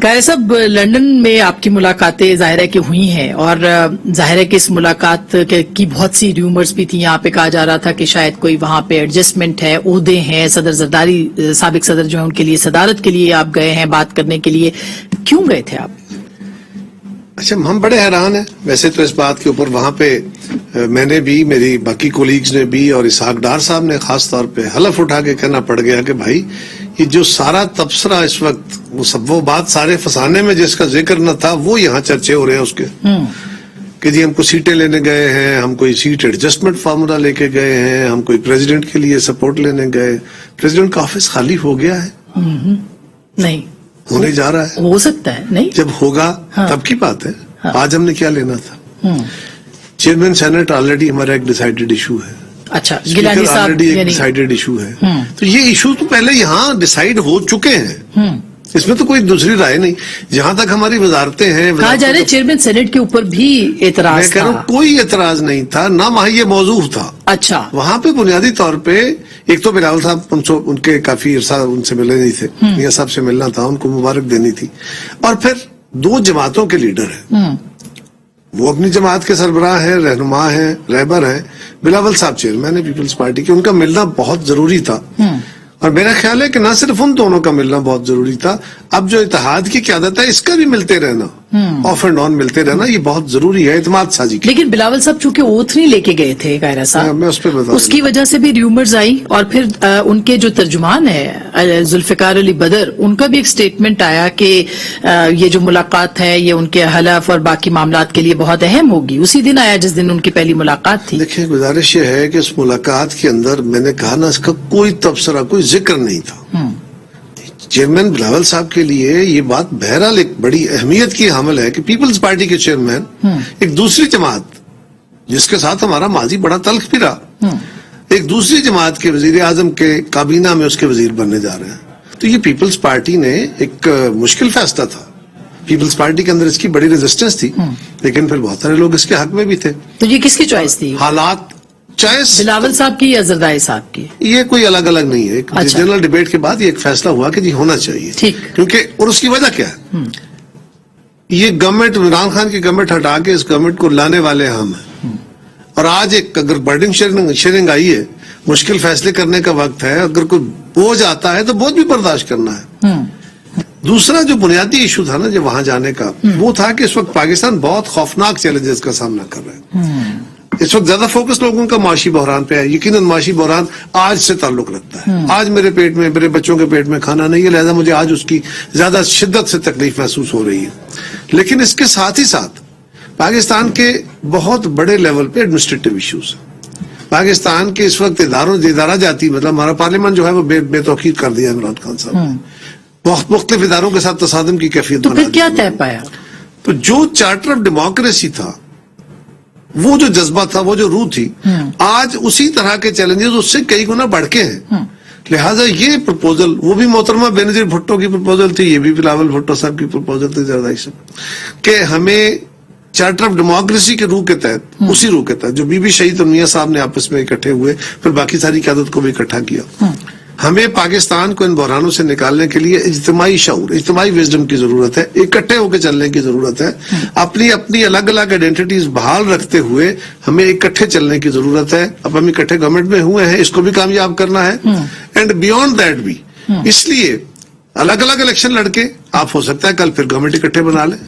قاری صاحب، لندن میں آپ کی ملاقاتیں ظاہر ہے کہ ہوئی ہیں، اور ظاہر ہے کہ اس ملاقات کی بہت سی ریومرز بھی تھی. یہاں پہ کہا جا رہا تھا کہ شاید کوئی وہاں پہ ایڈجسٹمنٹ ہے، عہدے ہیں، صدر زرداری سابق صدر جو ہیں ان کے لیے صدارت کے لیے آپ گئے ہیں بات کرنے کے لیے. کیوں گئے تھے آپ؟ اچھا، ہم بڑے حیران ہیں ویسے تو اس بات کے اوپر. وہاں پہ میں نے بھی، میری باقی کولیگز نے بھی، اور اسحاق ڈار صاحب نے خاص طور پہ حلف اٹھا کے کہنا پڑ گیا کہ بھائی یہ جو سارا تبصرہ اس وقت وہ بات سارے فسانے میں جس کا ذکر نہ تھا وہ یہاں چرچے ہو رہے ہیں اس کے، کہ جی ہم کو سیٹیں لینے گئے ہیں، ہم کوئی سیٹ ایڈجسٹمنٹ فارمولا لے کے گئے ہیں، ہم کوئی پریزیڈنٹ کے لیے سپورٹ لینے گئے. پریزیڈنٹ کا آفس خالی ہو گیا ہے؟ نہیں ہونے جا رہا ہے. ہو سکتا ہے، نہیں جب ہوگا تب کی بات ہے. آج ہم نے کیا لینا تھا؟ چیئرمین سینٹ آلریڈی ہمارا ایک ڈیسائیڈڈ ایشو ہے. اچھا، گیلانی صاحب آلریڈی ایک ڈیسائیڈڈ ایشو ہے. تو یہ ایشو تو پہلے یہاں ڈیسائیڈ ہو چکے ہیں، اس میں تو کوئی دوسری رائے نہیں. جہاں تک ہماری وزارتیں ہیں، کہا جا رہا ہے چیئرمین سینٹ کے اوپر بھی اعتراض میں کہہ رہا ہوں کوئی اعتراض نہیں تھا، نہ وہاں یہ موضوع تھا. اچھا، وہاں پہ بنیادی طور پہ ایک تو بلاول صاحب ان کے کافی عرصہ ان سے ملے نہیں تھے، میاں صاحب سے ملنا تھا، ان کو مبارک دینی تھی. اور پھر دو جماعتوں کے لیڈر ہیں، وہ اپنی جماعت کے سربراہ ہیں، رہنما ہیں، رہبر ہیں. بلاول صاحب چیئرمین ہے پیپلز پارٹی کے، ان کا ملنا بہت ضروری تھا. اور میرا خیال ہے کہ نہ صرف ان دونوں کا ملنا بہت ضروری تھا، اب جو اتحاد کی قیادت ہے اس کا بھی ملتے رہنا، آف اینڈ آن ملتے رہنا، یہ بہت ضروری ہے اعتماد سازی کی. لیکن بلاول صاحب چونکہ اوتھ نہیں لے کے گئے تھے قاہرہ صاحب، میں اس پہ بتا اس کی وجہ سے بھی ریومرز آئی. اور پھر ان کے جو ترجمان ہے ذوالفقار علی بدر، ان کا بھی ایک سٹیٹمنٹ آیا کہ یہ جو ملاقات ہے یہ ان کے حلف اور باقی معاملات کے لیے بہت اہم ہوگی. اسی دن آیا جس دن ان کی پہلی ملاقات تھی. دیکھیں، گزارش یہ ہے کہ اس ملاقات کے اندر میں نے کہا نا، اس کا کوئی تبصرہ، کوئی ذکر نہیں تھا. چیئرمین بلاول صاحب کے لیے یہ بات بہرحال ایک بڑی اہمیت کی حامل ہے کہ پیپلز پارٹی کے چیئرمین ایک دوسری جماعت جس کے ساتھ ہمارا ماضی بڑا تلخ بھی رہا، ایک دوسری جماعت کے وزیر اعظم کے کابینہ میں اس کے وزیر بننے جا رہے ہیں. تو یہ پیپلز پارٹی نے ایک مشکل فیصلہ تھا. پیپلز پارٹی کے اندر اس کی بڑی ریزسٹنس تھی، لیکن پھر بہت سارے لوگ اس کے حق میں بھی تھے. تو یہ کس کی چوائس تھی؟ حالات چوائس بلاول صاحب کی یا زرداری صاحب کی؟ یہ کوئی الگ الگ نہیں ہے. جنرل ڈیبیٹ کے بعد یہ ایک فیصلہ ہوا کہ جی ہونا چاہیے. کیونکہ اور اس کی وجہ کیا ہے؟ یہ گورنمنٹ، عمران خان کی گورنمنٹ ہٹا کے اس گورنمنٹ کو لانے والے ہم ہیں. اور آج ایک اگر برڈن شیئرنگ آئی ہے، مشکل فیصلے کرنے کا وقت ہے. اگر کوئی بوجھ آتا ہے تو بوجھ بھی برداشت کرنا ہے. دوسرا جو بنیادی ایشو تھا نا جو وہاں جانے کا، وہ تھا کہ اس وقت پاکستان بہت خوفناک چیلنجز کا سامنا کر رہا ہے. اس وقت زیادہ فوکس لوگوں کا معاشی بحران پہ ہے. یقیناً معاشی بحران آج سے تعلق رکھتا ہے. آج میرے پیٹ میں، میرے بچوں کے پیٹ میں کھانا نہیں ہے، لہذا مجھے آج اس کی زیادہ شدت سے تکلیف محسوس ہو رہی ہے. لیکن اس کے ساتھ ہی ساتھ پاکستان کے بہت بڑے لیول پہ ایڈمنسٹریٹو ایشوز ہیں. پاکستان کے اس وقت ادارہ جاتی، مطلب ہمارا پارلیمنٹ جو ہے وہ بے توقیر کر دیا عمران خان صاحب نے. بہت مختلف اداروں کے ساتھ تصادم کی کیفیت تو پھر کیا طے پایا؟ تو جو چارٹر آف ڈیموکریسی تھا، وہ جو جذبہ تھا، وہ جو روح تھی، آج اسی طرح کے چیلنجز اس سے کئی گنا بڑھ کے ہیں. لہٰذا یہ پرپوزل، وہ بھی محترمہ بینظیر بھٹو کی پرپوزل تھی، یہ بھی بلاول بھٹو صاحب کی پرپوزل تھی زرداری صاحب، کہ ہمیں چارٹر آف ڈیموکریسی کے روح کے تحت، اسی روح کے تحت جو بی بی شہید اور میاں صاحب نے آپس میں اکٹھے ہوئے، پھر باقی ساری قیادت کو بھی اکٹھا کیا، ہمیں پاکستان کو ان بحرانوں سے نکالنے کے لیے اجتماعی شعور، اجتماعی وزڈم کی ضرورت ہے. اکٹھے ہو کے چلنے کی ضرورت ہے. اپنی الگ الگ آئیڈینٹیٹیز بحال رکھتے ہوئے ہمیں اکٹھے چلنے کی ضرورت ہے. اب ہم اکٹھے گورنمنٹ میں ہوئے ہیں، اس کو بھی کامیاب کرنا ہے، اینڈ بیونڈ دیٹ بھی. اس لیے الگ الگ الیکشن لڑ کے آپ ہو سکتا ہے کل پھر گورنمنٹ اکٹھے بنا لیں.